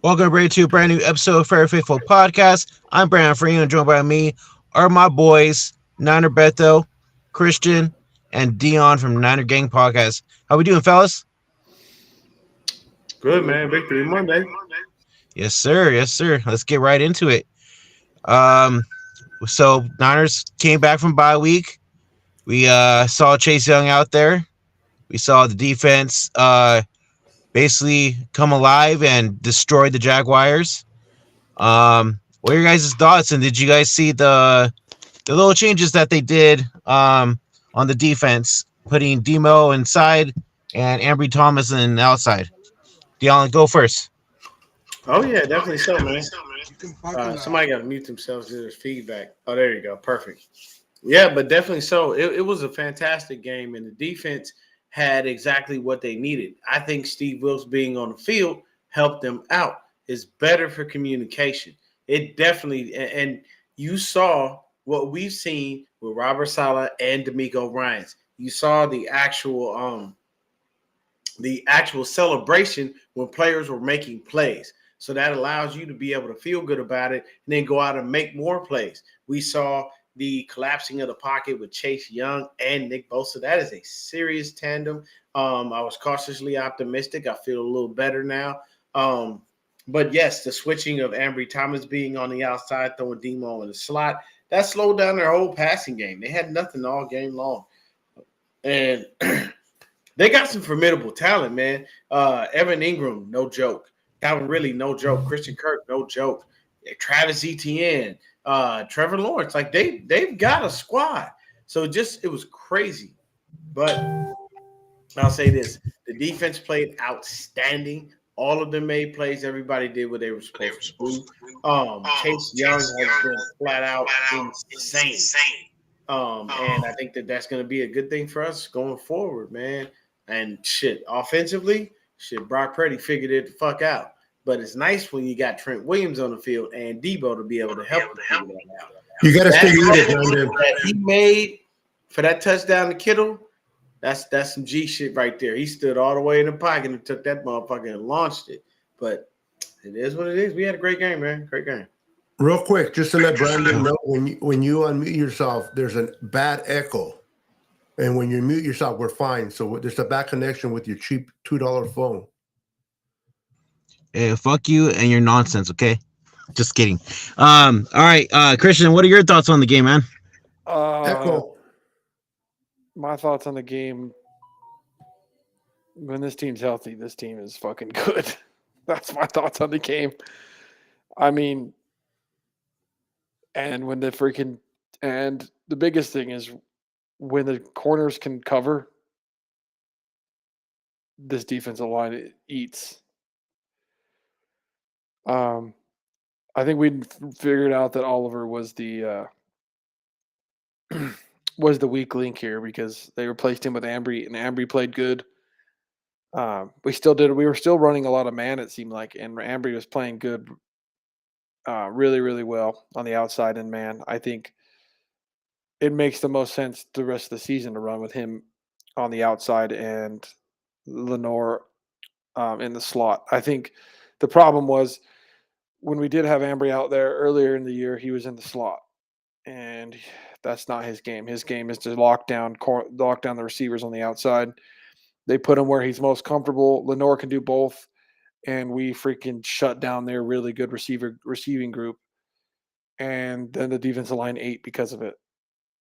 Welcome everybody to a brand new episode of Fair Faithful Podcast. I'm Brandon Freeman, joined by me are my boys, Niner Beto, Christian, and Dion from Niner Gang Podcast. How we doing, fellas? Good man, Victory Monday. Yes, sir. Yes, sir. Let's get right into it. Um, so Niners came back from bye week. We saw Chase Young out there. We saw the defense basically come alive and destroy the Jaguars. What are your guys' thoughts? And did you guys see the little changes that they did on the defense, putting Demo inside and Ambry Thomas in the outside? Dion, go first. Oh yeah, definitely so, man. Somebody got to mute themselves. There's feedback. Oh, there you go. Perfect. Yeah, but definitely so. It was a fantastic game, and the defense had exactly what they needed. I think Steve Wilkes being on the field helped them out. It's better for communication. It definitely, and you saw what we've seen with Robert Saleh and D'Amico Ryans. You saw the actual celebration when players were making plays. So that allows you to be able to feel good about it and then go out and make more plays. We saw the collapsing of the pocket with Chase Young and Nick Bosa. That is a serious tandem. I was cautiously optimistic. I feel a little better now. But yes, the switching of Ambry Thomas being on the outside, throwing Demo in the slot, that slowed down their whole passing game. They had nothing all game long. And they got some formidable talent, man. Evan Ingram, no joke. Calvin really, no joke. Christian Kirk, no joke. Travis Etienne, Trevor Lawrence, like they've got a squad. So just it was crazy. But I'll say this: the defense played outstanding. All of them made plays. Everybody did what they were supposed to do. Chase Young has been flat out insane. And I think that that's going to be a good thing for us going forward, man. And shit, offensively, shit, Brock Purdy figured it the fuck out. But it's nice when you got Trent Williams on the field and Debo to be able to help him figure that out. You got to That stay muted, tackle Brandon. that he made for that touchdown to Kittle, that's some G shit right there. He stood all the way in the pocket and took that motherfucker and launched it. But it is what it is. We had a great game, man. Great game. Real quick, just to let Brandon know, when you unmute yourself, there's a bad echo. And when you mute yourself, we're fine. So there's a bad connection with your cheap $2 phone. Hey, fuck you and your nonsense, okay? Just kidding. All right, Christian, what are your thoughts on the game, man? Echo. My thoughts on the game. When this team's healthy, this team is fucking good. That's my thoughts on the game. I mean, and the biggest thing is when the corners can cover, this defensive line eats. I think we figured out that Oliver was the was the weak link here because they replaced him with Ambry, and Ambry played good. We were still running a lot of man, it seemed like, and Ambry was playing good, really, really well on the outside and man. I think it makes the most sense the rest of the season to run with him on the outside and Lenore in the slot. I think the problem was when we did have Ambry out there earlier in the year, he was in the slot, and that's not his game. His game is to lock down the receivers on the outside. They put him where he's most comfortable. Lenore can do both, and we freaking shut down their really good receiving group. And then the defensive line ate because of it.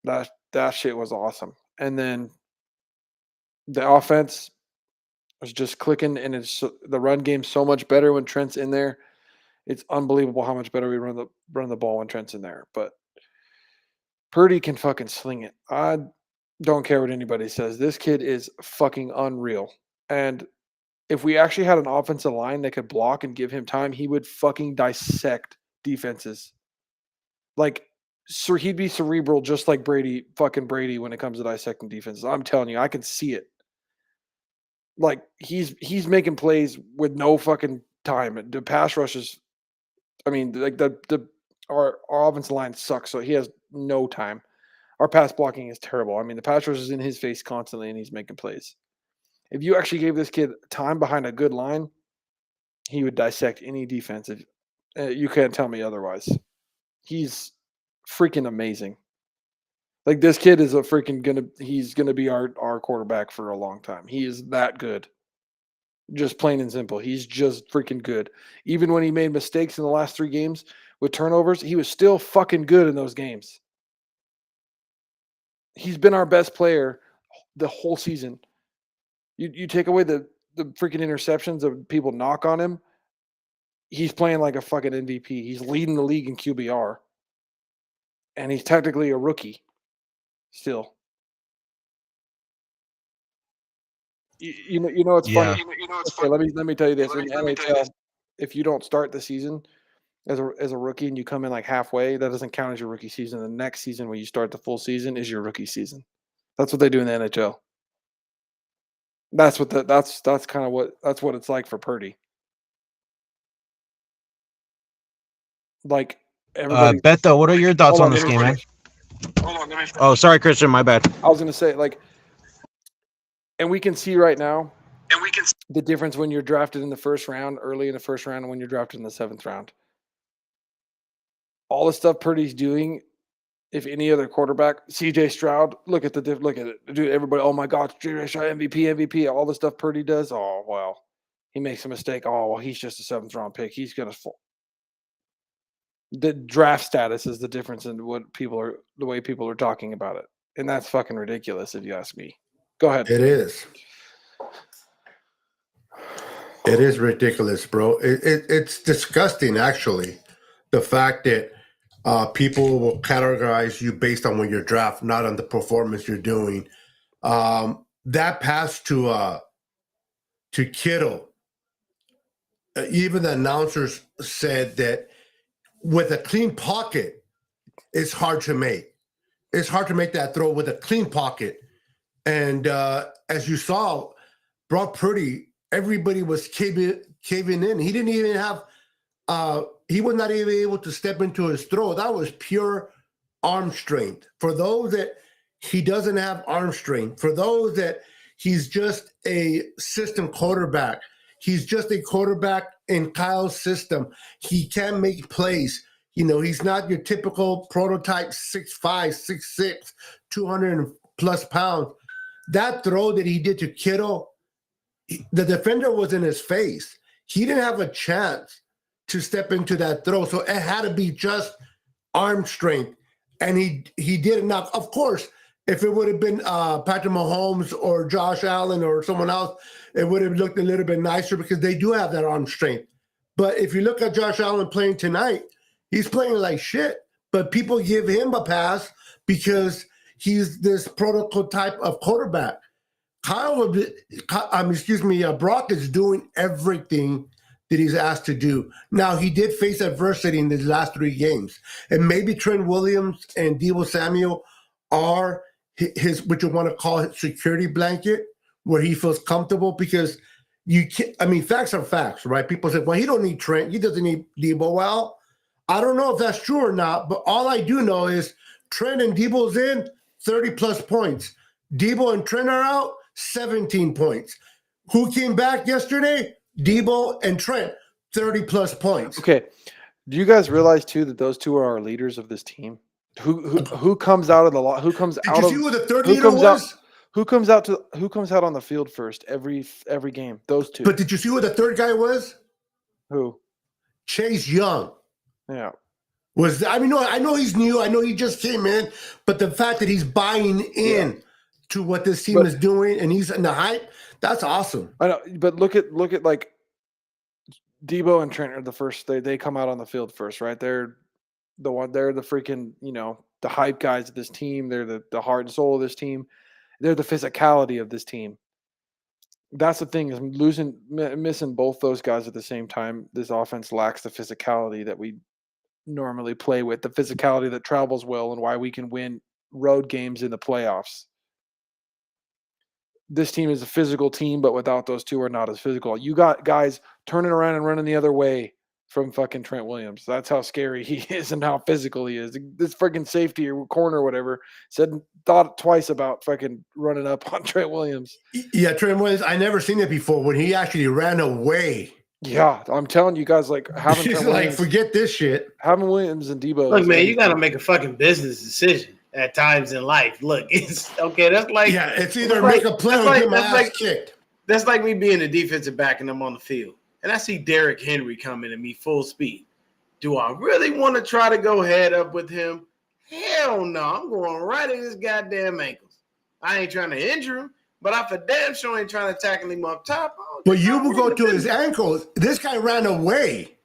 That shit was awesome. And then the offense was just clicking, and the run game so much better when Trent's in there. It's unbelievable how much better we run the ball when Trent's in there. But Purdy can fucking sling it. I don't care what anybody says. This kid is fucking unreal. And if we actually had an offensive line that could block and give him time, he would fucking dissect defenses. Like, so he'd be cerebral just like fucking Brady when it comes to dissecting defenses. I'm telling you, I can see it. Like, he's making plays with no fucking time. The pass rushes, I mean, like our offensive line sucks, so he has no time. Our pass blocking is terrible. I mean, the pass rush is in his face constantly, and he's making plays. If you actually gave this kid time behind a good line, he would dissect any defensive. You can't tell me otherwise. He's freaking amazing. Like, this kid is he's gonna be our quarterback for a long time. He is that good. Just plain and simple. He's just freaking good. Even when he made mistakes in the last 3 games with turnovers, he was still fucking good in those games. He's been our best player the whole season. You take away the freaking interceptions of people knock on him, he's playing like a fucking MVP. He's leading the league in QBR. And he's technically a rookie still. You know it's Yeah. funny. Okay, let me tell you this. In the NHL, if you don't start the season as a rookie and you come in like halfway, that doesn't count as your rookie season. The next season when you start the full season is your rookie season. That's what they do in the NHL. That's kind of what it's like for Purdy. Like, everybody. Beto, what are your thoughts Hold on on, this let me game, man? finish. Oh, sorry, Christian, my bad. I was going to say, like, and we can see right now the difference when you're drafted in the first round, early in the first round, and when you're drafted in the 7th round. All the stuff Purdy's doing, if any other quarterback, CJ Stroud, look at it, dude. Everybody, oh my God, CJ Stroud, MVP. All the stuff Purdy does, oh well, he makes a mistake. Oh well, he's just a 7th round pick. He's gonna fall. The draft status is the difference in the way people are talking about it, and that's fucking ridiculous if you ask me. Go ahead. It is. It is ridiculous, bro. It's disgusting, actually. The fact that people will categorize you based on when you're drafted, not on the performance you're doing. That pass to Kittle, even the announcers said that with a clean pocket, it's hard to make. It's hard to make that throw with a clean pocket. And as you saw, Brock Purdy, everybody was caving in. He didn't even have he was not even able to step into his throw. That was pure arm strength. For those that he doesn't have arm strength, for those that he's just a system quarterback, he's just a quarterback in Kyle's system. He can make plays. You know, he's not your typical prototype 6'5", 6'6", 200 plus pounds. That throw that he did to Kittle, the defender was in his face. He didn't have a chance to step into that throw. So it had to be just arm strength. And he did it. Now, of course, if it would have been Patrick Mahomes or Josh Allen or someone else, it would have looked a little bit nicer because they do have that arm strength. But if you look at Josh Allen playing tonight, he's playing like shit. But people give him a pass because he's this prototype of quarterback. Brock is doing everything that he's asked to do. Now, he did face adversity in his last 3 games. And maybe Trent Williams and Deebo Samuel are his, what you want to call his security blanket, where he feels comfortable because you can't, I mean, facts are facts, right? People say, well, he don't need Trent. He doesn't need Deebo. Well, I don't know if that's true or not, but all I do know is Trent and Deebo's in 30-plus points. Deebo and Trent are out, 17 points. Who came back yesterday? Deebo and Trent, 30-plus points. Okay. Do you guys realize too that those two are our leaders of this team? Who comes out of the lot? Who comes Did out you of? see who the third Who leader comes was? out? Who comes out on the field first every game? Those two. But did you see who the third guy was? Who? Chase Young. Yeah. I know he's new. I know he just came in, but the fact that he's buying in to what this team is doing and he's in the hype, that's awesome. I know, but look at like Deebo and Trent are the first. They come out on the field first, right? They're the freaking, the hype guys of this team. They're the heart and soul of this team. They're the physicality of this team. That's the thing, is missing both those guys at the same time. This offense lacks the physicality that we normally play with, the physicality that travels well, and why we can win road games in the playoffs. This team is a physical team, but without those two are not as physical. You got guys turning around and running the other way from fucking Trent Williams. That's how scary he is and how physical he is. This freaking safety or corner or whatever thought twice about fucking running up on Trent Williams. Yeah, Trent Williams, I never seen it before when he actually ran away Yeah, I'm telling you guys, like having She's Trent like, Williams, forget this shit. having Williams and Debo. Look, is man, gonna you be got to fun. make a fucking business decision at times in life. Look, it's okay. That's like Yeah, it's either make a play or get my ass kicked. That's like me being a defensive back and I'm on the field, and I see Derrick Henry coming at me full speed. Do I really want to try to go head up with him? Hell no. I'm going right in his goddamn ankles. I ain't trying to injure him, but I for damn sure ain't trying to tackle him up top. But you will go to his ankles. This guy ran away.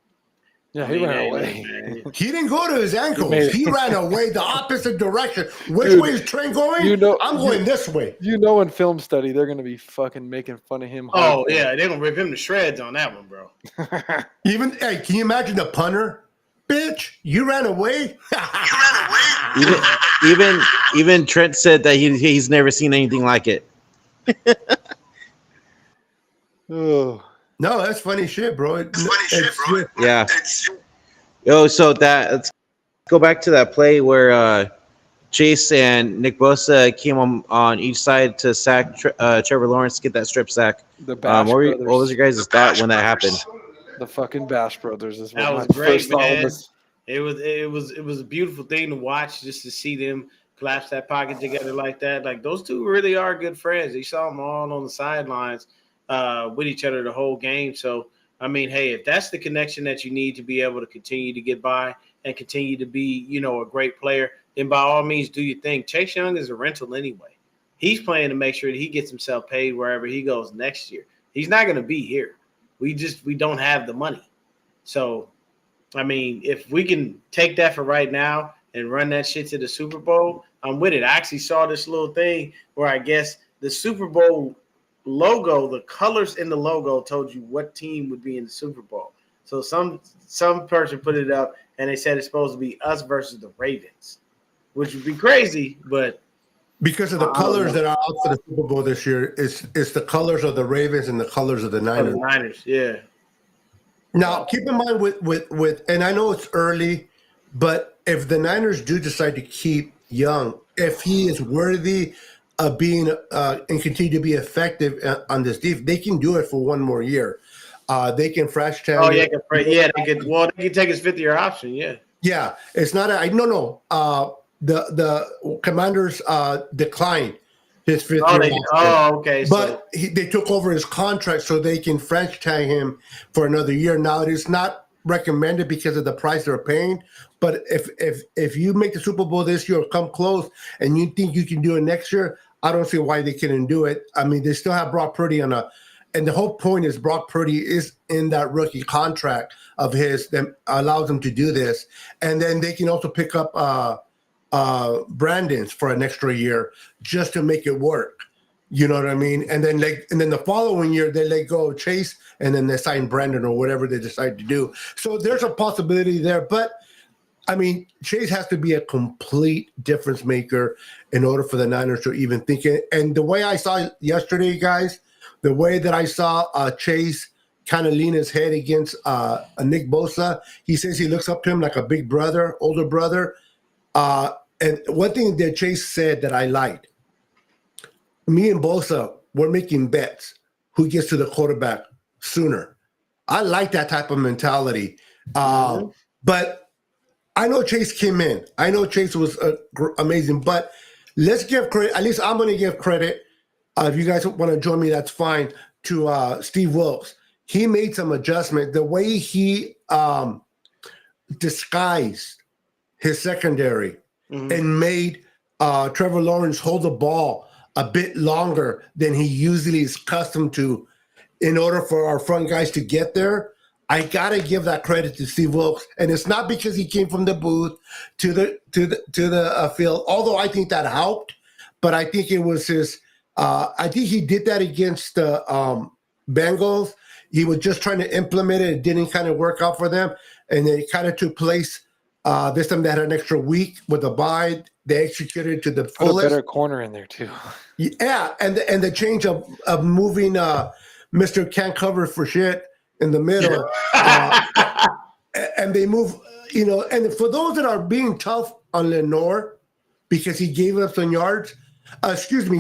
Yeah, he ran away. He didn't go to his ankles. He ran away the opposite direction. Which Dude, way is Trent going? I'm going this way. You know, in film study, they're going to be fucking making fun of him. Oh, yeah. They're going to rip him to shreds on that one, bro. Hey, can you imagine the punter? Bitch, you ran away? even Trent said that he's never seen anything like it. Oh. No, that's funny shit, bro. Yeah. So let's go back to that play where Chase and Nick Bosa came on each side to sack Trevor Lawrence, get that strip sack. The Bash what was your guys' thought when that happened? The fucking Bash Brothers is what that was great, man. It was a beautiful thing to watch, just to see them collapse that pocket together like that. Like, those two really are good friends. You saw them all on the sidelines with each other the whole game. So, I mean, hey, if that's the connection that you need to be able to continue to get by and continue to be, a great player, then by all means do your thing. Chase Young is a rental anyway. He's playing to make sure that he gets himself paid wherever he goes next year. He's not going to be here. We don't have the money. So, I mean, if we can take that for right now and run that shit to the Super Bowl, I'm with it. I actually saw this little thing where I guess the Super Bowl logo, the colors in the logo told you what team would be in the Super Bowl. So some person put it up and they said it's supposed to be us versus the Ravens, which would be crazy, but because of the colors that are out for the Super Bowl this year, it's the colors of the Ravens and the colors of the Niners. The Niners, yeah. Now, keep in mind with and I know it's early, but if the Niners do decide to keep Young, if he is worthy of being and continue to be effective on this defense, they can do it for one more year. They can fresh tag. Oh yeah, they can take his 5th-year option. Yeah. Yeah, it's not. The Commanders declined his 5th year option. Okay. But they took over his contract so they can French tag him for another year. Now, it is not recommended because of the price they're paying. But if you make the Super Bowl this year or come close and you think you can do it next year, I don't see why they couldn't do it. I mean, they still have Brock Purdy and the whole point is Brock Purdy is in that rookie contract of his that allows them to do this. And then they can also pick up Brandon's for an extra year just to make it work. You know what I mean? And then the following year they let go of Chase and then they sign Brandon or whatever they decide to do. So there's a possibility there. But I mean, Chase has to be a complete difference maker in order for the Niners to even think it. And the way I saw yesterday, guys, the way that I saw Chase kind of lean his head against Nick Bosa, he says he looks up to him like a big brother, older brother. And one thing that Chase said that I liked, me and Bosa, we're making bets who gets to the quarterback sooner. I like that type of mentality. But I know Chase came in. I know Chase was amazing. But let's give credit. At least I'm going to give credit. If you guys want to join me, that's fine. To Steve Wilkes. He made some adjustment. The way he disguised his secondary and made Trevor Lawrence hold the ball a bit longer than he usually is accustomed to in order for our front guys to get there. I gotta give that credit to Steve Wilkes, and it's not because he came from the booth to the field. Although I think that helped, but I think it was his. I think he did that against the Bengals. He was just trying to implement it. It didn't kind of work out for them, and it kind of took place. This time they had an extra week with a bye. They executed to the fullest. Put a better corner in there too. Yeah, and the change of moving Mr. Can't Cover for shit in the middle, and they move. And for those that are being tough on Lenore because he gave up some yards,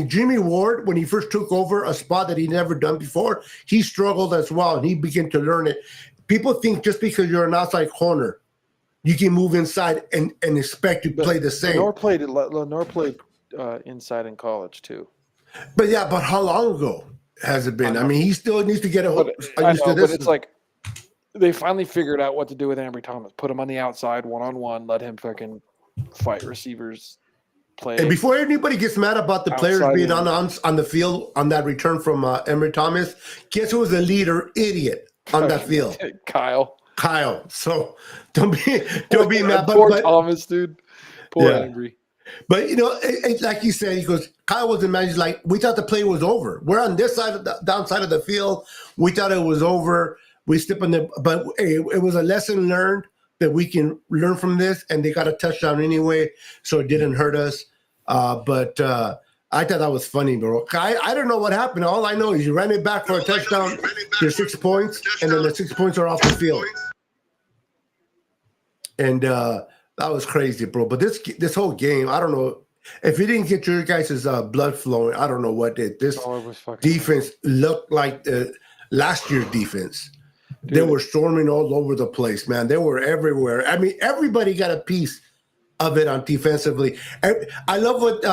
Jimmy Ward, when he first took over a spot that he never done before, he struggled as well, and he began to learn it. People think just because you're an outside corner, you can move inside and expect to play the same. Lenore played inside in college too. But how long ago has it been? I mean, he still needs to get but it's like they finally figured out what to do with Ambry Thomas. Put him on the outside, one-on-one, let him fucking fight receivers. Play. And before anybody gets mad about the players being on the field on that return from Emory Thomas, guess who was the leader idiot on that field? Kyle. So don't be mad. Poor Thomas, dude. Poor Ambry. But like you said, he goes, Kyle wasn't mad. He's like, we thought the play was over. We're on this side of the downside of the field. We thought it was over. We stepped on but it was a lesson learned that we can learn from this, and they got a touchdown anyway, so it didn't hurt us. But I thought that was funny, bro. I don't know what happened. All I know is you ran it back for a touchdown, there's 6 points, and then the 6 points are off the field. And that was crazy, bro. But this whole game, I don't know. If it didn't get your guys' blood flowing, I don't know what did. This defense looked like the last year's defense. Dude. They were storming all over the place, man. They were everywhere. I mean, everybody got a piece of it on defensively. I love what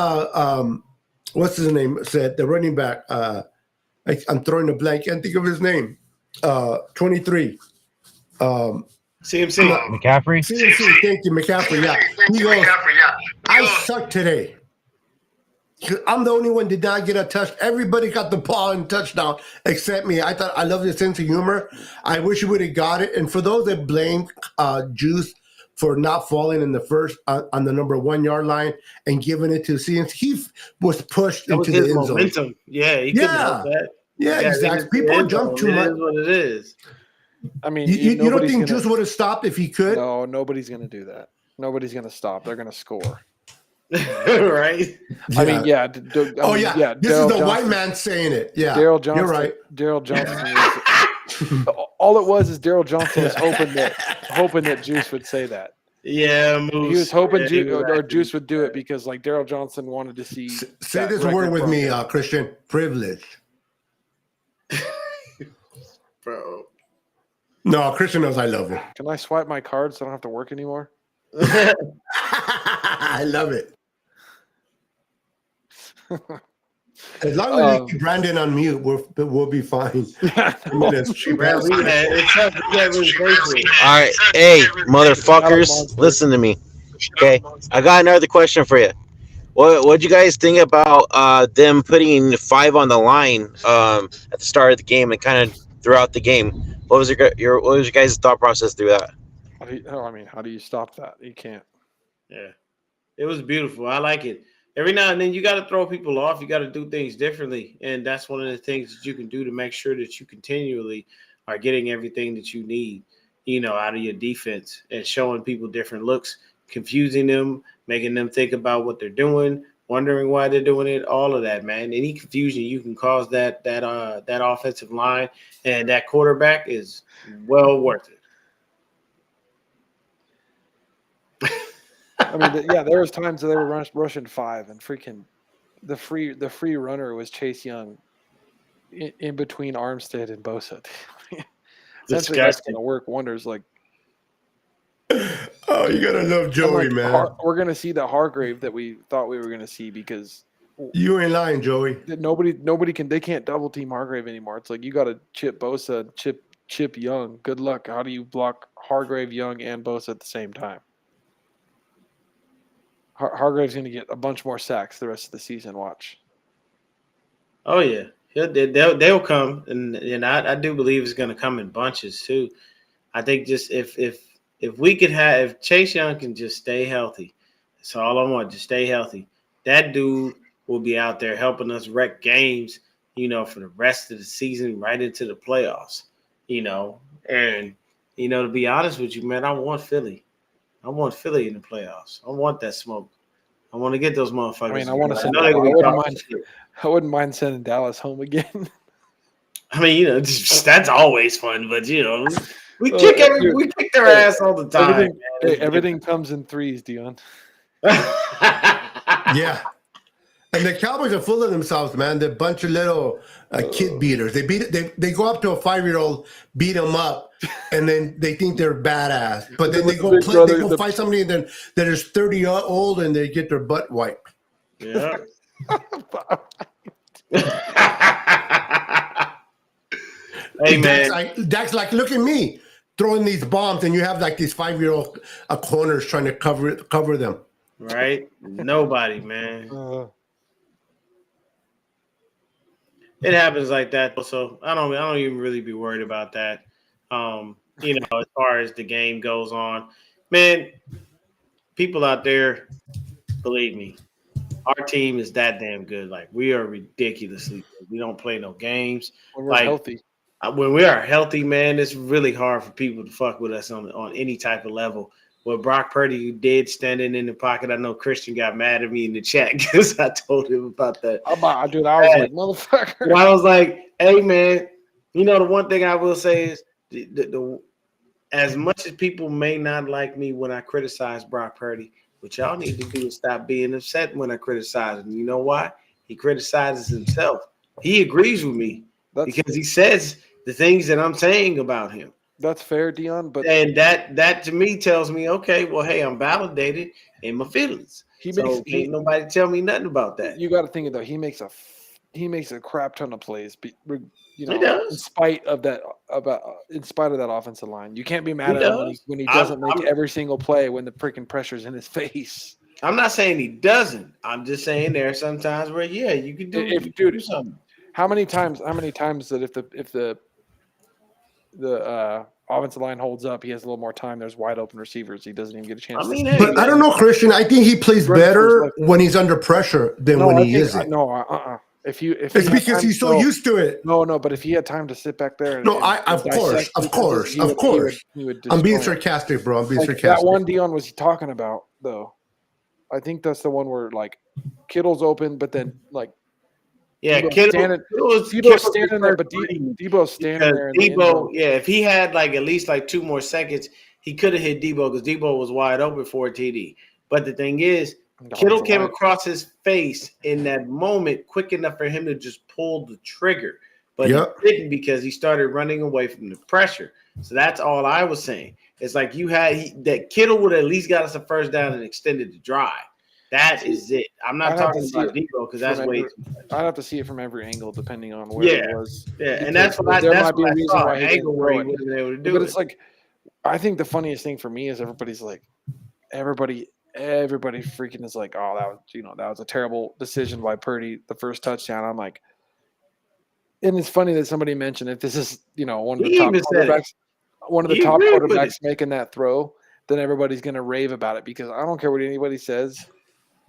what's his name said, the running back. I'm throwing a blank. Can't think of his name. 23. CMC. McCaffrey. CMC. Thank you, McCaffrey. Yeah. He goes, I suck today. I'm the only one did not get a touch. Everybody got the ball and touchdown except me. I love his sense of humor. I wish he would have got it. And for those that blame Juice for not falling in the first on the number 1 yard line and giving it to CMC, he was pushed into the end zone. Momentum. Yeah, he couldn't help that. Yeah, exactly. People jump too much. It is what it is. I mean, you don't think Juice would have stopped if he could? No, nobody's going to do that. Nobody's going to stop. They're going to score. Right? Yeah. I mean, yeah. This is the white man saying it. Yeah, Daryl Johnson. You're right. Daryl Johnson. All it was is Daryl Johnson was hoping that Juice would say that. Yeah, Moose. He was hoping Juice would do it because, like, Daryl Johnson wanted to see. Say this word with me, Christian. Privilege. Bro. No, Christian knows I love him. Can I swipe my card so I don't have to work anymore? I love it. As long as you keep Brandon on mute, we'll be fine. All right, hey, motherfuckers, listen to me. Okay, I got another question for you. What'd you guys think about them putting 5 on the line at the start of the game and kind of throughout the game? What was your guys' thought process through that? How do you stop that? You can't. Yeah, it was beautiful. I like it. Every now and then you got to throw people off. You got to do things differently. And that's one of the things that you can do to make sure that you continually are getting everything that you need, out of your defense and showing people different looks, confusing them, making them think about what they're doing, wondering why they're doing it, all of that, man. Any confusion you can cause that offensive line and that quarterback is well worth it. I mean, there was times that they were rushing 5 and freaking the free runner was Chase Young in between Armstead and Bosa. That's going to work wonders. Like, oh, you gotta love Joey, man. We're gonna see the Hargrave that we thought we were gonna see because you ain't lying, Joey. They can't double team Hargrave anymore. It's like you got to chip Bosa, chip Young. Good luck. How do you block Hargrave, Young, and Bosa at the same time? Hargrave's going to get a bunch more sacks the rest of the season. Watch. Oh yeah, they'll come, and I do believe it's going to come in bunches too. I think just if we could if Chase Young can just stay healthy, that's all I want. Just stay healthy. That dude will be out there helping us wreck games, for the rest of the season, right into the playoffs. And to be honest with you, man, I want Philly. I want Philly in the playoffs. I want that smoke. I want to get those motherfuckers. I mean, I wouldn't mind sending Dallas home again. I mean, that's always fun, but we kick their ass all the time. Everything comes in threes, Dion. Yeah. And the Cowboys are full of themselves, man. They're a bunch of little kid beaters. They go up to a 5-year-old, beat them up, and then they think they're badass. But then they go fight somebody that is 30 old and they get their butt wiped. Yeah. Hey man, That's like, look at me throwing these bombs, and you have like these 5-year-old corners trying to cover them. Right? Nobody, man. It happens like that, so I don't even really be worried about that. As far as the game goes on, man, people out there, believe me, our team is that damn good. Like, we are ridiculously good. We don't play no games. When we're healthy. When we are healthy, man, it's really hard for people to fuck with us on any type of level. What Brock Purdy did standing in the pocket, I know Christian got mad at me in the chat because I told him about that. I was like, motherfucker. I was like, hey, man, the one thing I will say is the as much as people may not like me when I criticize Brock Purdy, what y'all need to do is stop being upset when I criticize him. You know why? He criticizes himself. He agrees with me because he says the things that I'm saying about him. That's fair, Dion. But that to me tells me, okay, well, hey, I'm validated in my feelings. Ain't nobody tell me nothing about that. You got to think though. He makes a crap ton of plays. He does. in spite of that offensive line. You can't be mad at him when he doesn't make every single play when the freaking pressure's in his face. I'm not saying he doesn't. I'm just saying there are some times where you can do something. How many times that if the offensive line holds up, he has a little more time. There's wide open receivers. He doesn't even get a chance. But I don't know, Christian. I think he plays better when he's under pressure than when he isn't. No, it's because he's so used to it. No, but if he had time to sit back there, of course. I'm being sarcastic, bro. I'm being sarcastic. That one Dion was talking about, though. I think that's the one where like Kittle's open, but then like. Yeah, Debo's standing there, but Debo's standing there. Debo, if he had like at least like 2 more seconds, he could have hit Debo because Debo was wide open for a TD. But the thing is, Kittle came across his face in that moment quick enough for him to just pull the trigger. But he didn't because he started running away from the pressure. So that's all I was saying. It's like that Kittle would have at least got us a first down and extended the drive. That is it. I'm not talking about Debo because that's way too much. I'd have to see it from every angle depending on where it was. Yeah, and that's what I saw. Angle where he would have been able to do it. But it's like, I think the funniest thing for me is everybody freaking is like, oh, that was a terrible decision by Purdy, the first touchdown. I'm like, and it's funny that somebody mentioned if this is one of the top quarterbacks making that throw, then everybody's gonna rave about it because I don't care what anybody says.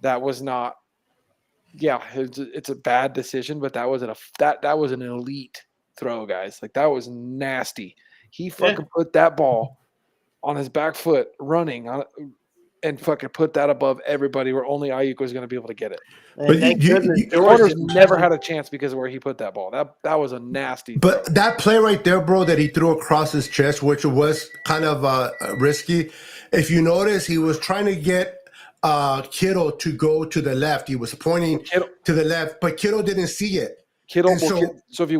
That was not, it's a bad decision, but that was an elite throw, guys. Like that was nasty. He fucking put that ball on his back foot running and fucking put that above everybody where only Ayuk was going to be able to get it. But the corners never had a chance because of where he put that ball. That was a nasty. But that play right there, bro, that he threw across his chest, which was kind of risky. If you notice, he was trying to get Kittle to go to the left. He was pointing to the left, but Kittle didn't see it. So if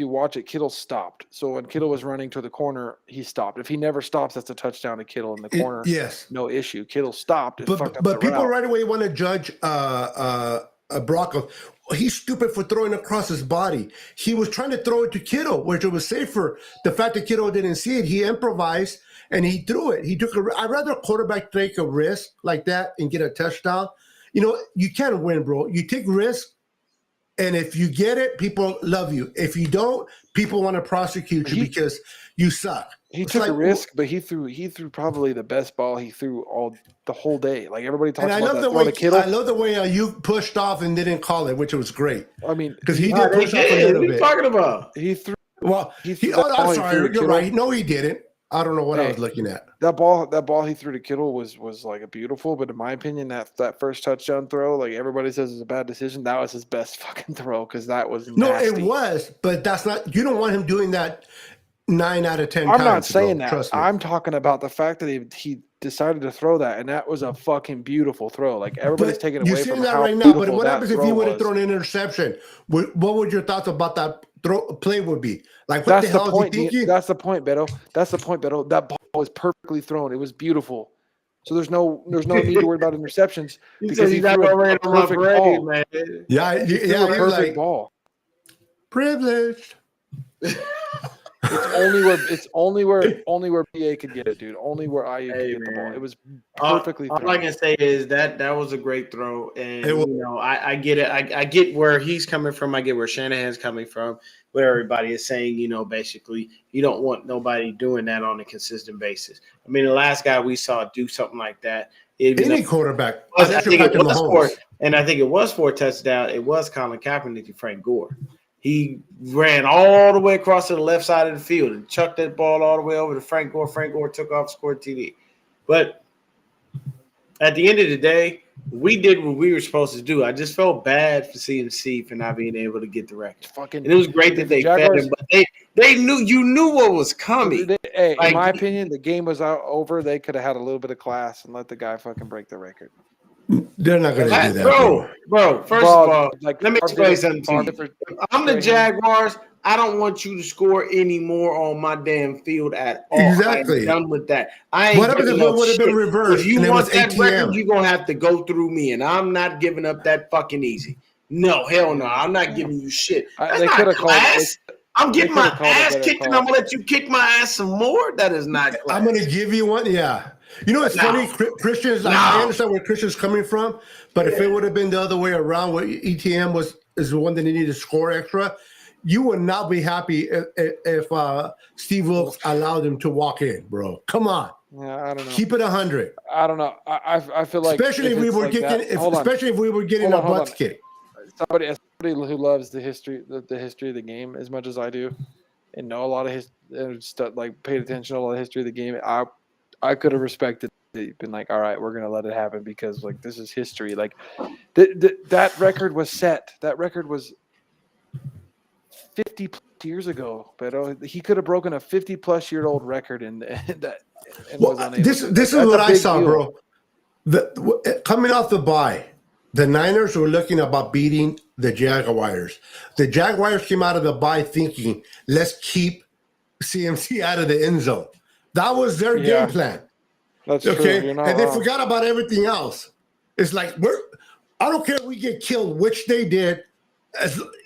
you watch it, Kittle stopped. So when Kittle was running to the corner, he stopped. If he never stops, that's a touchdown to Kittle in the corner. Yes, no issue. Kittle stopped. But people right away want to judge Brock. He's stupid for throwing across his body. He was trying to throw it to Kittle, which it was safer. The fact that Kittle didn't see it, he improvised. And he threw it. I'd rather a quarterback take a risk like that and get a touchdown. You can't win, bro. You take risk, and if you get it, people love you. If you don't, people want to prosecute you because you suck. He took a risk, but he threw probably the best ball he threw the whole day. Like everybody talks about that throw to Kittle. I love the way you pushed off and didn't call it, which was great. I mean, because he did push off a little bit. What are you talking about? He threw. Well, I'm sorry. You're right. No, he didn't. I don't know what I was looking at. That ball he threw to Kittle was like a beautiful, but in my opinion, that first touchdown throw, like everybody says is a bad decision. That was his best fucking throw because that was nasty. No, it was, but that's not. You don't want him doing that 9 out of 10 I'm times. not saying bro. that. Trust me. I'm talking about the fact that he decided to throw that, and that was a fucking beautiful throw. Like everybody's But taking you're away saying from that how right now. beautiful But what that happens if throw he would have was. thrown an interception? What would your thoughts about that play would be? Like, what That's the the hell point. is he thinking? That's the point, Beto. That's the point, Beto. That ball was perfectly thrown. It was beautiful. So there's no need to worry about interceptions You because said he he's not threw gonna rain a on my perfect parade, ball. man. Yeah, He threw yeah. a He was perfect like ball. privileged. It's only where BA could get it, dude. Only where IU could Hey, get the ball. man. It was perfectly All I thrown. can say is that was a great throw, and It was- I get it. I get where he's coming from. I get where Shanahan's coming from. Where everybody is saying, basically, you don't want nobody doing that on a consistent basis. I mean, the last guy we saw do something like that, Any quarterback. I Unless think you're it Patrick was Mahomes. for a touchdown. It was Colin Kaepernick to Frank Gore. He ran all the way across to the left side of the field and chucked that ball all the way over to Frank Gore. Frank Gore took off, scored TD. But at the end of the day, we did what we were supposed to do. I just felt bad for CMC for not being able to get the record. Fucking, And it was great that they fed him, but they knew what was coming. Hey, Like, in my opinion, the game was over. They could have had a little bit of class and let the guy fucking break the record. They're not going to do that, bro. Bro, first of all, let me explain something to you. If I'm the Jaguars, I don't want you to score any more on my damn field at all. Exactly. I'm done with that. I ain't What happens if giving it up would have been shit. reversed If you and it want was that ATM? record, you're going to have to go through me, and I'm not giving up that fucking easy. No, hell no. I'm not giving you shit. That's They could not have called class. I'm getting my ass kicked, and I'm call. going to let you kick my ass some more? That is not class. I'm going to give you one. Yeah. You know, it's funny. Christians, I understand where Christian's coming from, but if it would have been the other way around, where ETM is the one that needed to score extra, you would not be happy if Steve Wilkes allowed him to walk in, bro. Come on. Yeah, I don't know. Keep it 100. I don't know. I feel like especially if we were getting our butts kicked. Somebody who loves the history of the game as much as I do, and know a lot of stuff, like paid attention to all the history of the game. I could have respected it, been like, all right, we're gonna let it happen because like this is history. Like that record was set. That record was 50 plus years ago, but he could have broken a 50 plus year old record and was unable. This is what I saw, bro. Coming off the bye, the Niners were looking about beating the Jaguars. The Jaguars came out of the bye thinking, let's keep CMC out of the end zone. That was their game plan. That's okay. True. And they forgot about everything else. It's like I don't care if we get killed, which they did.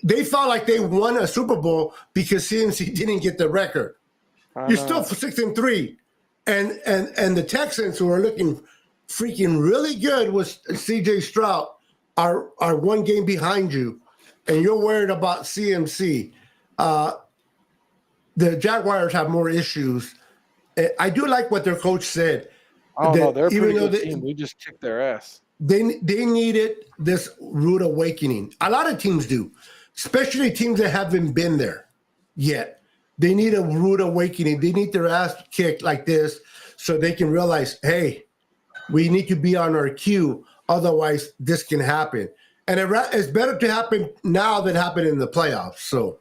They felt like they won a Super Bowl because CMC didn't get the record. You're still 6-3, and the Texans, who are looking freaking really good with CJ Stroud, are one game behind you, and you're worried about CMC. The Jaguars have more issues. I do like what their coach said. Oh no, they're a pretty good team. We just kicked their ass. They needed this rude awakening. A lot of teams do, especially teams that haven't been there yet. They need a rude awakening. They need their ass kicked like this so they can realize, hey, we need to be on our cue. Otherwise, this can happen. And it's better to happen now than happen in the playoffs. So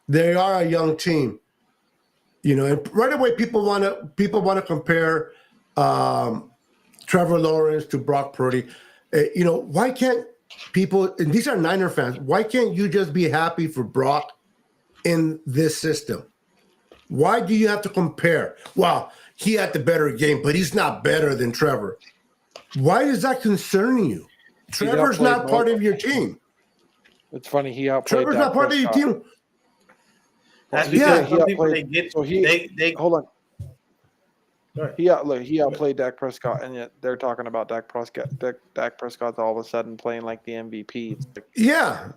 they are a young team, and right away people want to compare Trevor Lawrence to Brock Purdy. Why can't people, and these are Niner fans, why can't you just be happy for Brock in this system? Why do you have to compare? Well, he had the better game, but he's not better than Trevor. Why does that concern you? Trevor's not part of your team. It's funny, he outplayed Trevor's not part of your team. That's because some people hold on. He outplayed Dak Prescott, and yet they're talking about Dak Prescott. Dak Prescott's all of a sudden playing like the MVP. It's like,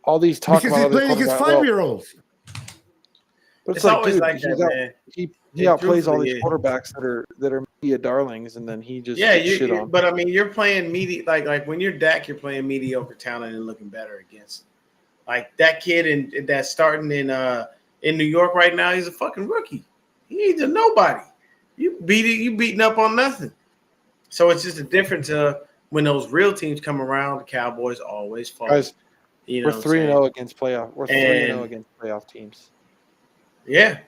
all these talk because about he's playing against 5-year-olds. But it's always like that, man. He outplays all these quarterbacks that are media darlings, and then he just shit on. But I mean, you're playing like when you're Dak, you're playing mediocre talent and looking better against. Like that kid that's starting in New York right now, he's a fucking rookie. He's a nobody. You beating up on nothing. So it's just a difference when those real teams come around. The Cowboys always fall. Guys, we're 3-0 against playoff. We're 3-0 against playoff teams. Yeah.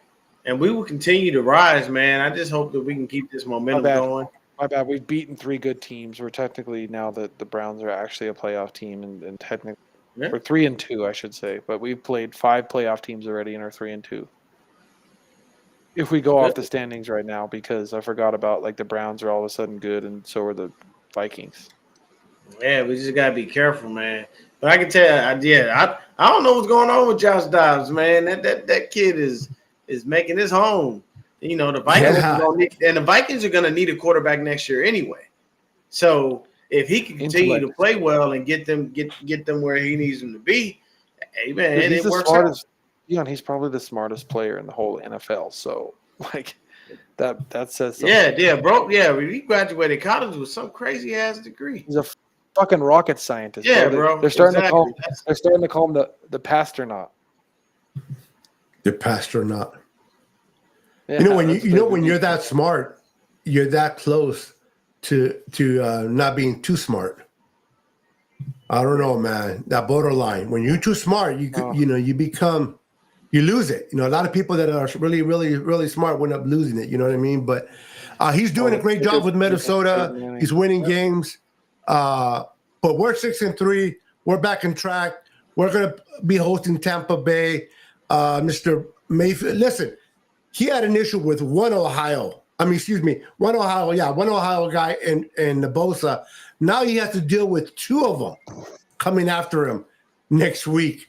And we will continue to rise, man. I just hope that we can keep this momentum going. My bad. We've beaten 3 good teams. We're technically now that the Browns are actually a playoff team, and technically we're 3-2, I should say. But we've played 5 playoff teams already, and are 3-2. If we go off the standings right now, because I forgot about like the Browns are all of a sudden good, and so are the Vikings. Yeah, we just gotta be careful, man. But I can tell, I don't know what's going on with Josh Dobbs, man. That kid is making his home. You know, the Vikings are gonna need a quarterback next year anyway. So if he can continue to play well and get them where he needs them to be, hey man, he's it works out. He's probably the smartest player in the whole NFL. So like that says something. Yeah, bro. Yeah, he graduated college with some crazy ass degree. He's a fucking rocket scientist. Yeah, bro. They're starting to call him the pastronaut. The pastronaut. Yeah, when you're that smart, you're that close to not being too smart. I don't know, man. That borderline. When you're too smart, you lose it. You know, a lot of people that are really, really, really smart wind up losing it. You know what I mean? But he's doing a great job with Minnesota. He's winning games. But we're 6-3. We're back on track. We're gonna be hosting Tampa Bay. Mr. Mayfield. Listen, he had an issue with one Ohio guy and the Bosa. Now he has to deal with 2 of them coming after him next week.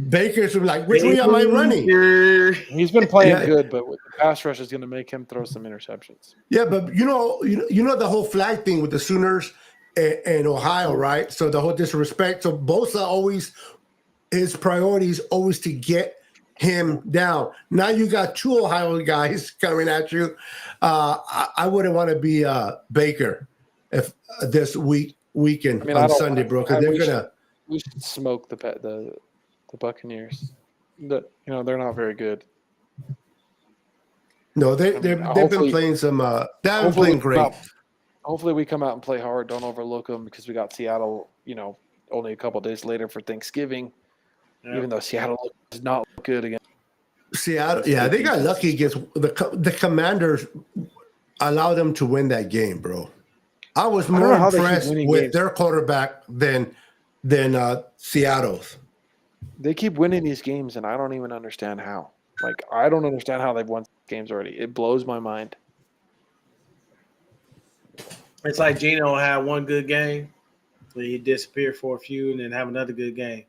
Baker's like, which way am I running? He's been playing good, but with the pass rush is going to make him throw some interceptions. Yeah, but you know the whole flag thing with the Sooners and Ohio, right? So the whole disrespect. So Bosa his priority is always to get him down. Now you got 2 Ohio guys coming at you. I wouldn't want to be Baker if this weekend on Sunday, bro, because we should smoke the Buccaneers. They're not very good. No, they've been playing some. They haven't been playing great. Hopefully, we come out and play hard. Don't overlook them because we got Seattle. Only a couple days later for Thanksgiving. Yeah. Even though Seattle does not look good again. Seattle, yeah, they got lucky against the Commanders. Allowed them to win that game, bro. I was more impressed with their quarterback than Seattle's. They keep winning these games, and I don't even understand how. Like, I don't understand how they've won games already. It blows my mind. It's like Gino had one good game, where he disappeared for a few, and then have another good game.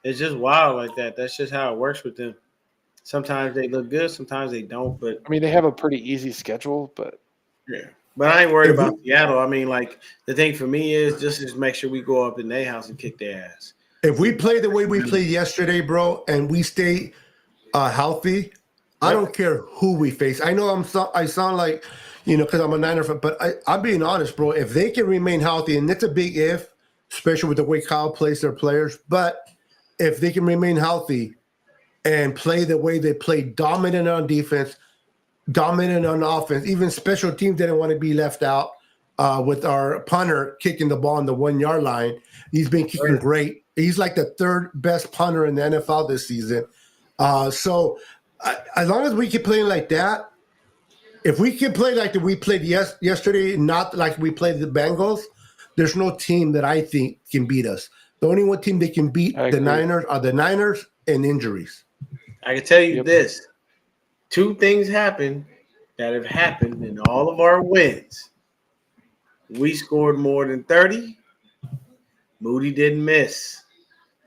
It's just wild like that. That's just how it works with them. Sometimes they look good, sometimes they don't. But I mean, they have a pretty easy schedule, but yeah. But I ain't worried about Seattle. I mean, like, the thing for me is just make sure we go up in their house and kick their ass. If we play the way we played yesterday, bro, and we stay healthy, I don't care who we face. I know I sound like, because I'm a Niner fan, but I'm being honest, bro. If they can remain healthy, and it's a big if, especially with the way Kyle plays their players, but if they can remain healthy and play the way they play, dominant on defense, dominant on offense, even special teams didn't want to be left out with our punter kicking the ball on the 1-yard line. He's been kicking great. He's like the 3rd best punter in the NFL this season. So as long as we keep playing like that, if we can play like we played yesterday, not like we played the Bengals, there's no team that I think can beat us. The only one team that can beat the Niners are the Niners and injuries. I can tell you this. 2 things happened that have happened in all of our wins. We scored more than 30. Moody didn't miss.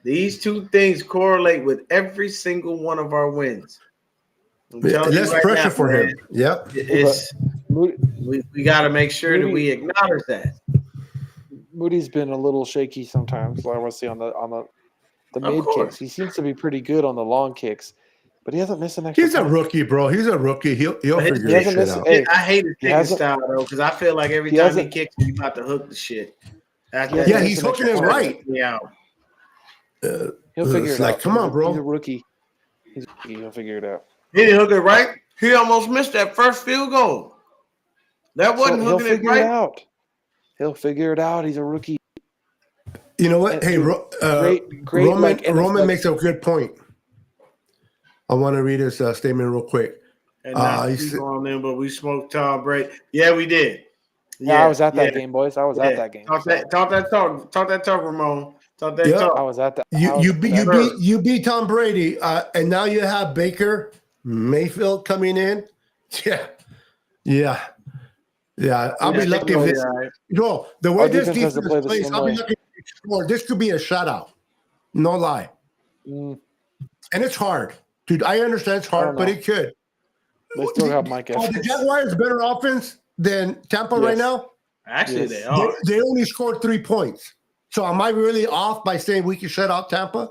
These 2 things correlate with every single one of our wins. Less pressure for him. Yep. We got to make sure that we acknowledge that. Moody's been a little shaky sometimes. I want to see on the mid kicks. He seems to be pretty good on the long kicks, but he hasn't missed an extra. He's a rookie, bro. He's a rookie. He'll figure this shit out. I hate his kicking style though, because I feel like every time he kicks, he's about to hook the shit. He's hooking it right. Yeah. He'll figure it out. Come on, bro. He's a rookie. He'll figure it out. He didn't hook it right. He almost missed that first field goal. That wasn't hooking it right. He'll figure it out. He's a rookie. You know what? Hey, great Roman makes a good point. I want to read his statement real quick. And not he keep said- on them, but we smoked Tom Brady. Yeah, we did. Yeah, I was at that game, boys. I was at that game. Talk that talk, Ramon. Talk that Yeah. talk. I was at that. You beat Tom Brady, and now you have Baker Mayfield coming in. Yeah. I'll be lucky if this. Right. No, the way Our this defense has to defense play the plays, same I'll be way. lucky if they score. This could be a shutout. No lie. Mm, And it's hard, dude. I understand it's I hard, don't but know. it could. They still have Mike Are the Evans. Jaguars better offense than Tampa right Yes. now? Actually, Yes. they They, are. they only scored 3 points. So am I really off by saying we can shut out Tampa?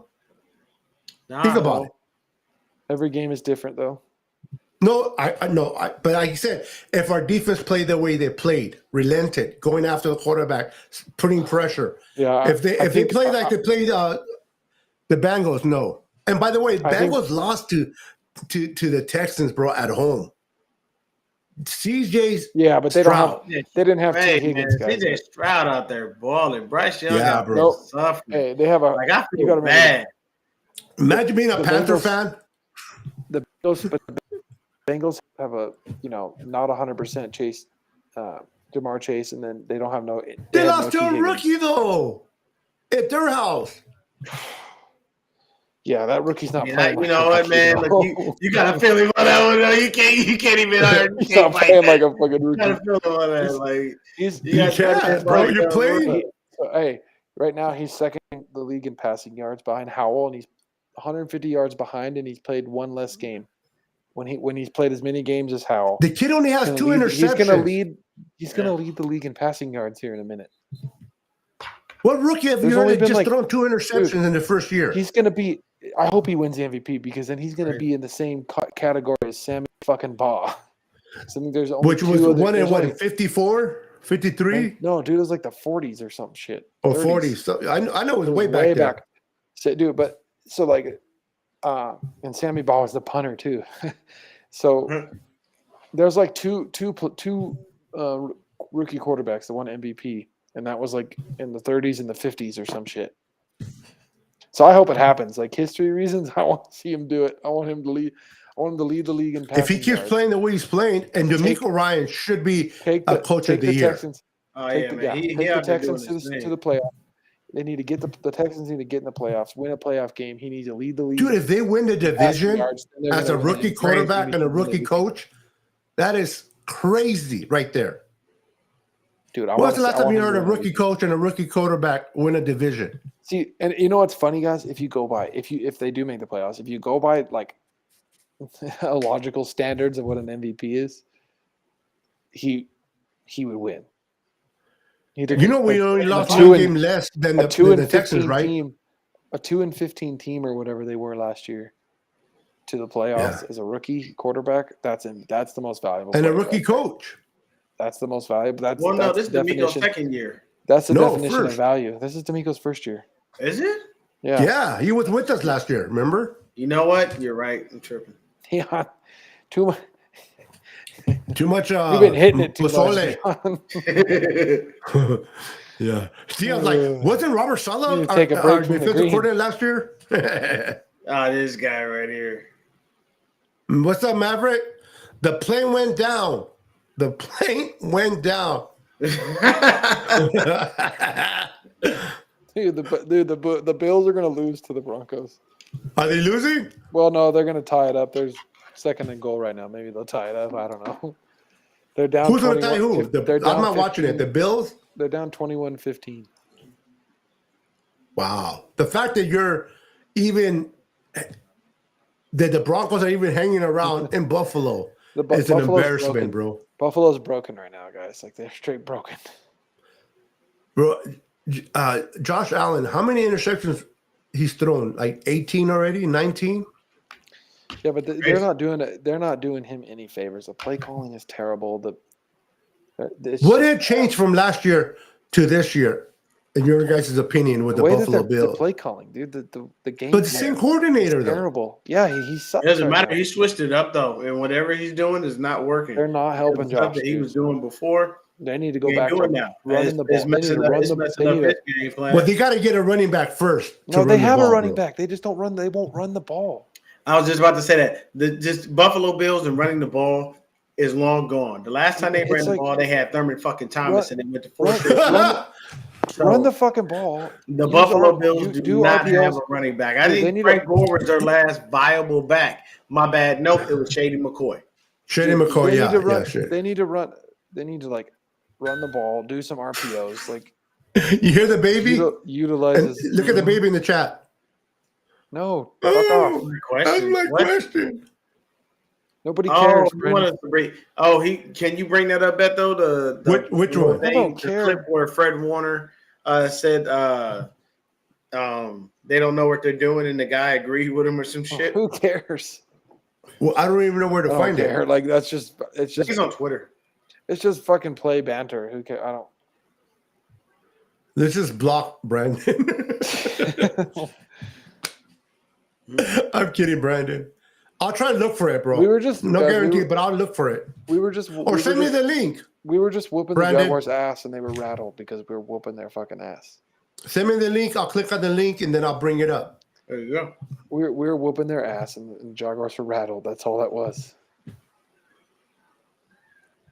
Think about it. Every game is different, though. No, I know. But like I said, if our defense played the way they played, relented, going after the quarterback, putting pressure. Yeah. If they play like they played the Bengals, no. And by the way, Bengals lost to the Texans, bro, at home. CJ's Yeah, but they don't have. Yeah. They didn't have Hey, T. Higgins, man, guys. CJ Stroud out there balling. Bryce Young Yeah, out bro. there Nope. suffering. Hey, they have a. Like, I You gotta feel remember bad. imagine being a the Panther Bengals- fan. The Bengals have a not 100% Chase, Jamar Chase, and then they don't have no. They have lost no to T. a Higgins. rookie though, at their house. Yeah, that rookie's not You playing. know what, man? Look, you got to feel him on that one. Though. You can't even. He's not playing like a fucking You got to rookie. feel him on that. Like He's you got You can't, bro. You're playing. Hey, right now he's second in the league in passing yards behind Howell, and he's 150 yards behind, and he's played one less game. When he's played as many games as Howell, The kid only has 2 interceptions. He's gonna lead the league in passing yards here in a minute. What rookie have There's you only heard been, just like- thrown 2 interceptions in the first year? He's gonna be. I hope he wins the MVP because then he's gonna be in the same category as Sammy fucking Baugh. So I think there's only Which was two other- one in there's what, only- 54, 53, No, dude, it was like the 40s or some shit. or 30s. 40? So I know it was It was way back there. So, dude, but so like, and Sammy Baugh was the punter too. So there's like two rookie quarterbacks that won MVP, and that was like in the 30s and the 50s or some shit. So I hope it happens. Like history reasons, I want to see him do it. I want him to lead. I want him to lead the league in passing If he keeps yards. playing the way he's playing, and D'Amico Ryan should be Take a coach of the year. Texans, oh take yeah, the, man. He take the out there doing Texans his thing. to the playoffs. They need to get the Texans need to get in the playoffs, win a playoff game. He needs to lead the league. Dude, if they win the in passing division yards, then they're as a gonna win rookie it. quarterback Crazy. and a rookie coach, that is crazy right there. Dude, I When was want the last time you heard a to rookie coach and a rookie quarterback win a division? see. And you know what's funny, guys? If they do make the playoffs, if you go by like a logical standards of what an MVP is, he would win. Either You know, we only lost a 2 one and- game less than a 2 the and Texans, 15 right? team, a 2-15 team or whatever they were last year to the playoffs as a rookie quarterback. That's the most valuable. And a player, rookie right? coach. That's the most valuable. That's Well, no, that's this is the D'Amico's definition. second year. That's the No, definition of first. value. This is D'Amico's first year. Is it? Yeah. Yeah, he was with us last year, remember? You know what? You're right. I'm tripping. Yeah. Too much. Too much You've been hitting it too pozole. much. Yeah. See, I was like, wasn't Robert Saleh You need to take a break our from the defensive green. coordinator last year? This guy right here. What's up, Maverick? The plane went down. The plane went down. Dude, the Bills are going to lose to the Broncos. Are they losing? Well, no, they're going to tie it up. There's second and goal right now. Maybe they'll tie it up. I don't know. They're down. Who's going to tell you who? 21 they're I'm down not watching it. 15 The Bills? They're down 21-15. Wow. The fact that the Broncos are even hanging around in Buffalo is an Buffalo's embarrassment, broken. bro. Buffalo's broken right now, guys. Like they're straight broken. Bro, Josh Allen, how many interceptions he's thrown? Like 18 already? 19? Yeah, but they're not doing it. They're not doing him any favors. The play calling is terrible. What did change from last year to this year, in your guys' opinion, with the way that Buffalo the Bills? play calling, dude. The game. But the same coordinator, though. Terrible. Yeah, he sucks. It doesn't right matter. now. He switched it up though, and whatever he's doing is not working. They're not helping The stuff Josh. that he dude. was doing before. They need to go He ain't back to doing now. running the ball. It's messing up. It's messing up his game plan. Well, they got to get a running back first. No, they have a running back. They just don't run. They won't run the ball. I was just about to say that. Just Buffalo Bills and running the ball is long gone. The last time they ran the ball, they had Thurman fucking Thomas, and they went to 4 straight. Run the fucking ball. The Buffalo Bills do not have a running back. I think Frank Gore was their last viable back. My bad. Nope, it was Shady McCoy. Shady McCoy, They need to run. They need to run the ball, do some RPOs. You hear the baby? Utilize. Look at the baby in the chat. No, fuck off. That's my question. Nobody cares. Can you bring that up, Beto? Which one? I don't care. The clip where Fred Warner said they don't know what they're doing, and the guy agreed with him or some shit. Who cares? Well, I don't even know where to find it. It's just on Twitter. It's just fucking play banter. Who cares? I don't. Let's just block Brandon. I'm kidding, Brandon. I'll try to look for it, bro. We were just no guarantee, but I'll look for it. Send me the link. We were just whooping Brandon. the Jaguars' ass, and they were rattled because we were whooping their fucking ass. Send me the link. I'll click on the link, and then I'll bring it up. There you go. We were whooping their ass, and the Jaguars were rattled. That's all that was.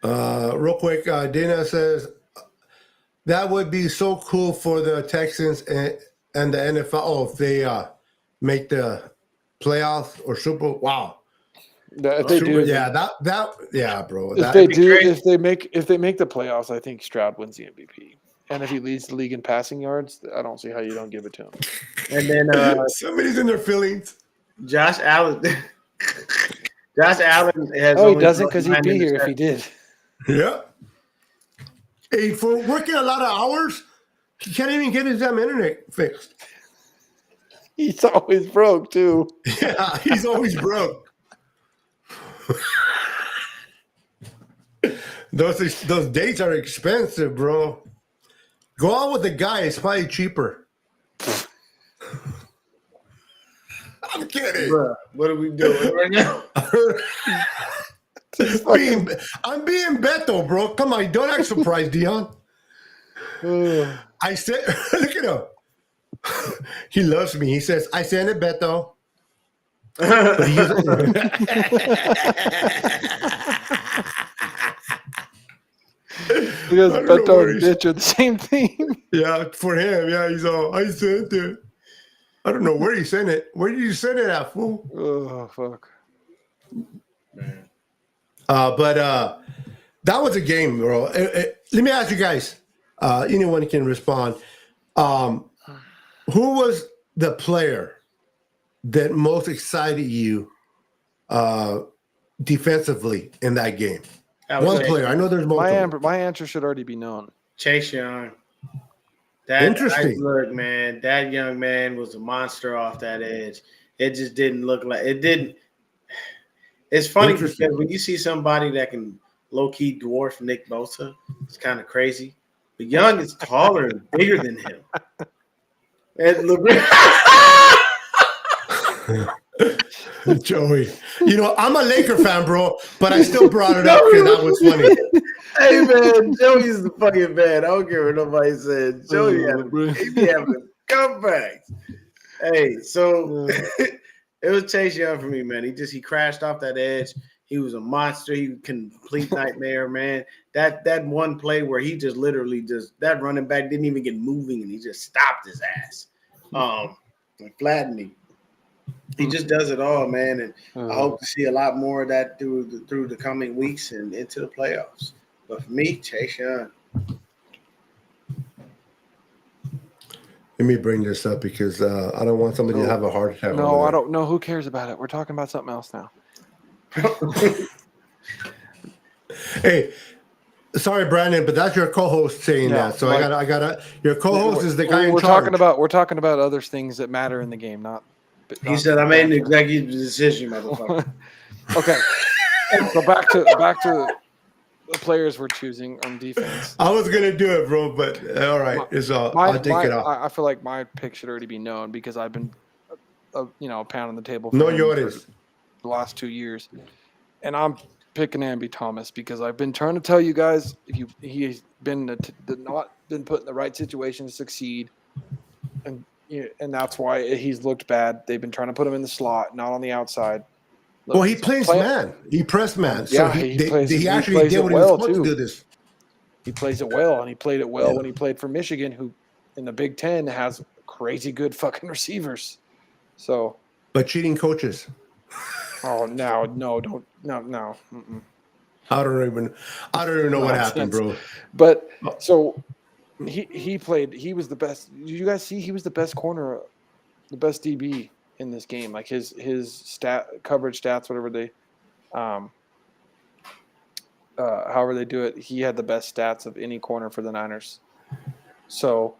Real quick, Dana says that would be so cool for the Texans and the NFL. Oh, if they make the playoffs or Super Bowl. Wow. If they do, bro. If they make the playoffs, I think Stroud wins the MVP. And if he leads the league in passing yards, I don't see how you don't give it to him. And then somebody's in their feelings. Josh Allen. Josh Allen has. Oh, he doesn't because he'd be here if he did. Yeah. Hey, for working a lot of hours, he can't even get his damn internet fixed. He's always broke too. Yeah, he's always broke. Those dates are expensive, bro. Go out with a guy; it's probably cheaper. I'm kidding. Bruh, what are we doing right now? I'm being Beto, bro. Come on, don't act surprised, Dion. I said, look at him. He loves me. He says, I sent it, Beto. But because Beto and Bitch are the same thing. Yeah, for him. Yeah, he's all, I sent it. I don't know where he sent it. Where did you send it at, fool? Oh, fuck. Man. But that was a game, bro. Let me ask you guys. Anyone can respond. Who was the player that most excited you defensively in that game? One player. I know there's multiple. My answer should already be known. Chase Young. Interesting. Look, man, that young man was a monster off that edge. It just didn't look like it didn't. It's funny because when you see somebody that can low-key dwarf Nick Bosa, it's kind of crazy. But Young is taller and bigger than him. And look, Joey, I'm a Laker fan, bro, but I still brought it up because that was funny. Hey, man, Joey's the fucking man. I don't care what nobody said. Joey he be having comebacks. Hey, so it was Chase Young for me, man. He crashed off that edge. He was a monster. He was a complete nightmare, man. That one play where he just literally that running back didn't even get moving and he just stopped his ass. And flattened him. He just does it all, man. And I hope to see a lot more of that through the coming weeks and into the playoffs. But for me, Chase Young. Let me bring this up because I don't want somebody to have a heart attack. No, I don't know. Who cares about it? We're talking about something else now. Hey, sorry, Brandon, but that's your co-host saying that. So I gotta. Your co-host is the guy in charge. We're talking about other things that matter in the game, not. He said, "I made an executive decision, motherfucker." Okay, so back to the players we're choosing on defense. I was gonna do it, bro, but all right, I'll take it off. I feel like my pick should already be known because I've been, pounding the table for the last 2 years, and I'm picking Amby Thomas because I've been trying to tell you guys he's been not been put in the right situation to succeed, and and that's why he's looked bad. They've been trying to put him in the slot, not on the outside. Look, Well, he plays man. He pressed man. So Yeah, he plays he it actually did what he was well, supposed too. to do this. He plays it well, and he played it well Yeah. when he played for Michigan, who in the Big Ten has crazy good fucking receivers. So, But cheating coaches. oh no, don't no. Mm-mm. I don't even know what happened, bro. But so he played. He was the best. Did you guys see? He was the best corner, the best DB in this game. Like his coverage stats, whatever they, however they do it, he had the best stats of any corner for the Niners. So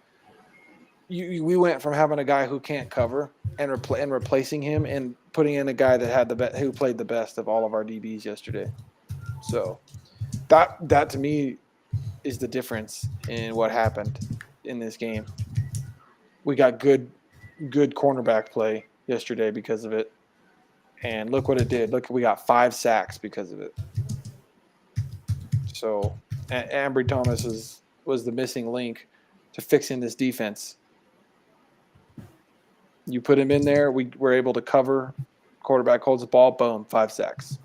we went from having a guy who can't cover and replacing him and putting in a guy that had who played the best of all of our DBs yesterday. So that to me is the difference in what happened in this game. We got good cornerback play yesterday because of it. And look what it did. Look, we got 5 sacks because of it. So Ambry Thomas was the missing link to fixing this defense. You put him in there, we were able to cover. Quarterback holds the ball, boom, 5 sacks.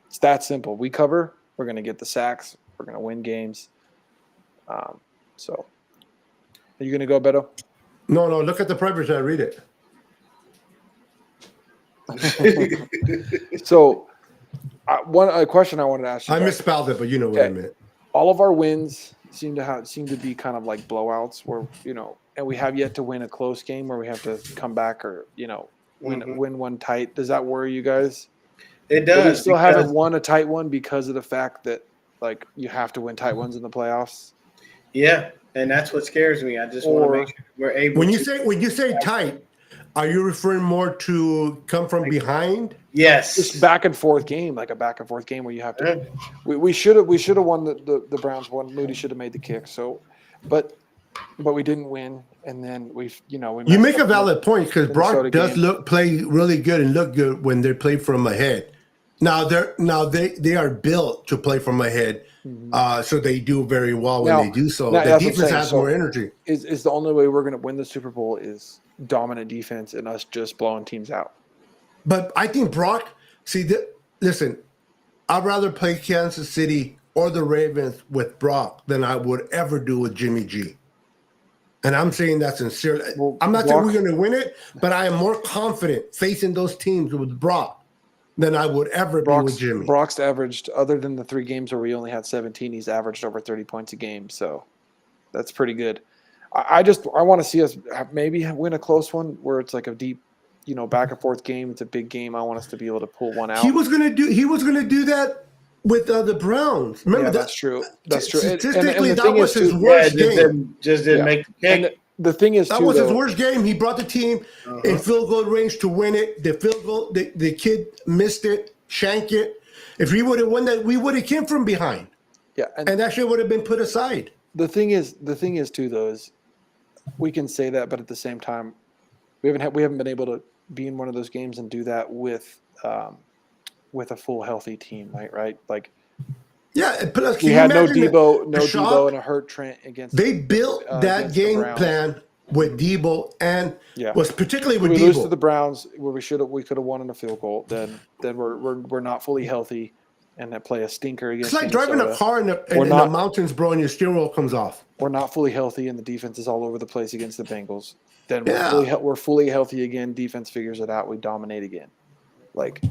It's that simple. We cover, we're going to get the sacks. We're going to win games. So, are you going to go, Beto? No. Look at the privilege. I read it. So, a question I wanted to ask you. I misspelled it, but you know what I meant. All of our wins seem to be kind of like blowouts, where and we have yet to win a close game where we have to come back or win one tight. Does that worry you guys? It does. But we still haven't won a tight one because of the fact that you have to win tight ones in the playoffs. Yeah, and that's what scares me. I just want to make sure we're able. When you say tight, are you referring more to come from behind? Yes, just back and forth game, like a back and forth game where you have to. We should have won the Browns one. Moody should have made the kick. So, but we didn't win, and then we You make a valid point because Brock does play really good and look good when they play from ahead. Now they are built to play from ahead, so they do very well when they do so. The defense has more energy. Is the only way we're going to win the Super Bowl is dominant defense and us just blowing teams out. But I think Brock. Listen, I'd rather play Kansas City or the Ravens with Brock than I would ever do with Jimmy G. And I'm saying that sincerely. Well, I'm not saying we're going to win it, but I am more confident facing those teams with Brock than I would ever be with Jimmy. Brock's averaged, other than the 3 games where we only had 17, he's averaged over 30 points a game. So that's pretty good. I want to see us maybe win a close one where it's like a deep, back and forth game. It's a big game. I want us to be able to pull one out. He was going to do that with the Browns. Remember that's true. That's true. Statistically, that was his worst game. Just didn't make the kick. The thing is, that was his worst game. He brought the team in field goal range to win it. The field goal, the kid missed it, shanked it. If he would have won that, we would have came from behind. Yeah, and that shit would have been put aside. The thing is too, though, is we can say that, but at the same time, we haven't been able to be in one of those games and do that with a full healthy team, right? Like. Yeah, plus we had no Debo and a hurt Trent against. They built that game plan with Debo and was particularly with Debo. We lose to the Browns where we could have won on a field goal. Then we're not fully healthy, and that play a stinker against. It's like driving a car in the mountains, bro, and your steering wheel comes off. We're not fully healthy, and the defense is all over the place against the Bengals. Then we're fully healthy again. Defense figures it out. We dominate again. Like.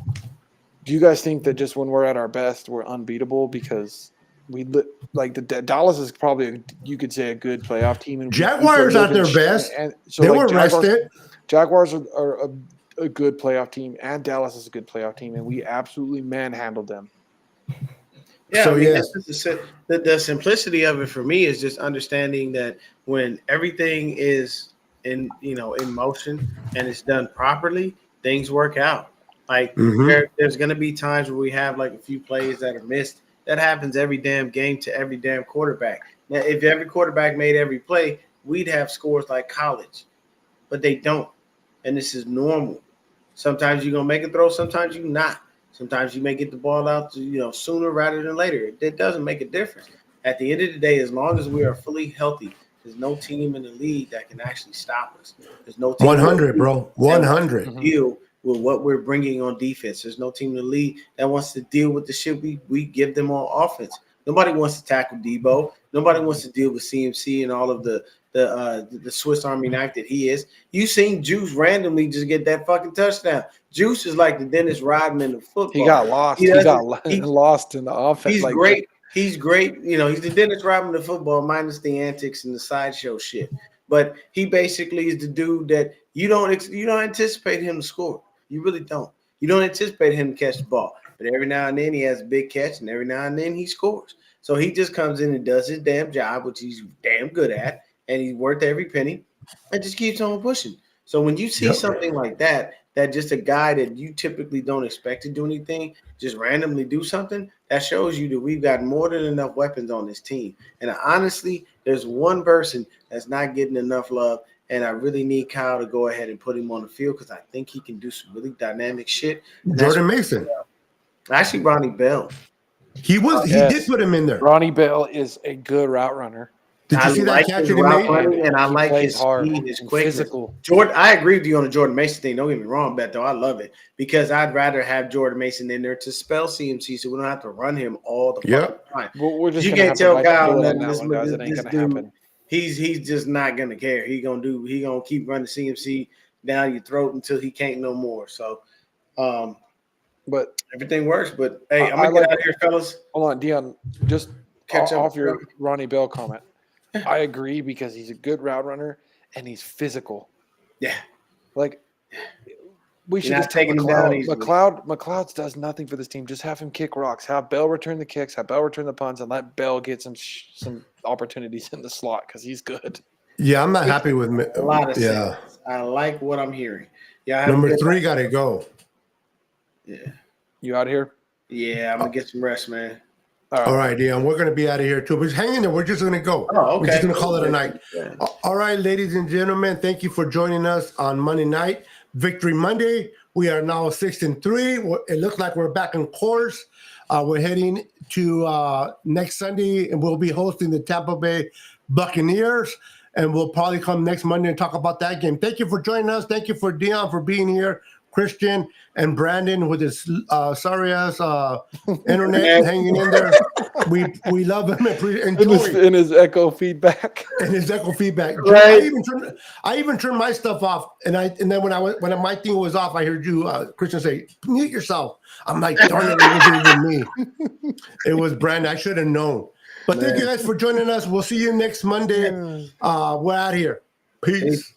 Do you guys think that just when we're at our best, we're unbeatable because Dallas is probably you could say a good playoff team and Jaguars at their best. And so they were rested. Jaguars are a good playoff team, and Dallas is a good playoff team, and we absolutely manhandled them. Yeah, so the simplicity of it for me is just understanding that when everything is in motion and it's done properly, things work out. Like there's going to be times where we have like a few plays that are missed. That happens every damn game to every damn quarterback. Now, if every quarterback made every play, we'd have scores like college, but they don't. And this is normal. Sometimes you're going to make a throw. Sometimes you're not. Sometimes you may get the ball out sooner rather than later. It doesn't make a difference. At the end of the day, as long as we are fully healthy, There's no team in the league that can actually stop us. There's no team 100, bro. 100. that wants to deal with what we're bringing on defense. There's no team in the league that wants to deal with the shit we give them on offense. Nobody wants to tackle Debo. Nobody wants to deal with CMC and all of the Swiss Army knife that he is. You seen Juice randomly just get that fucking touchdown. Juice is like the Dennis Rodman of football. He got lost. He got lost in the offense. He's great. He's great. You know, he's the Dennis Rodman of football minus the antics and the sideshow shit. But he basically is the dude that you don't anticipate him to score. You really don't. You don't anticipate him to catch the ball. But every now and then he has a big catch, and every now and then he scores. So he just comes in and does his damn job, which he's damn good at, and he's worth every penny, and just keeps on pushing. So when you see something like that just a guy that you typically don't expect to do anything, just randomly do something, that shows you that we've got more than enough weapons on this team. And honestly, there's one person that's not getting enough love, and I really need Kyle to go ahead and put him on the field because I think he can do some really dynamic shit. Jordan Mason. Actually, Ronnie Bell. He did put him in there. Ronnie Bell is a good route runner. Did you see that catch he made? And I like his speed, his quickness. Physical. Jordan, I agree with you on the Jordan Mason thing. Don't get me wrong, Beto. I love it because I'd rather have Jordan Mason in there to spell CMC so we don't have to run him all the time. Well, we're just you can't tell Kyle that this ain't gonna happen. He's just not gonna care. He gonna keep running CMC down your throat until he can't no more. So, but everything works. But hey, I'm gonna get out of here, fellas. Hold on, Dion. Just catch up off your Ronnie Bell comment. I agree because he's a good route runner and he's physical. Yeah, like we should just take him down. McLeod does nothing for this team. Just have him kick rocks. Have Bell return the kicks. Have Bell return the punts, and let Bell get some opportunities in the slot because he's good. Yeah, I'm not happy with a lot of sense. I like what I'm hearing. Yeah, number 3 got to go. Yeah, you out of here? Yeah, I'm gonna get some rest, man. All right, Dion, we're going to be out of here too. But hang in there. We're just going to go. Oh, okay. We're just going to call it a night. All right, ladies and gentlemen, thank you for joining us on Monday night. Victory Monday. We are now 6-3. It looks like we're back in course. We're heading to next Sunday, and we'll be hosting the Tampa Bay Buccaneers. And we'll probably come next Monday and talk about that game. Thank you for joining us. Thank you for Dion for being here. Christian and Brandon with his sorry ass internet hanging in there. We love him and in his echo feedback. Right. I even turned my stuff off, and then when my thing was off, I heard you Christian say mute yourself. I'm like, darn it, it wasn't even me. It was Brandon. I should have known. But thank you guys for joining us. We'll see you next Monday. We're out here. Peace.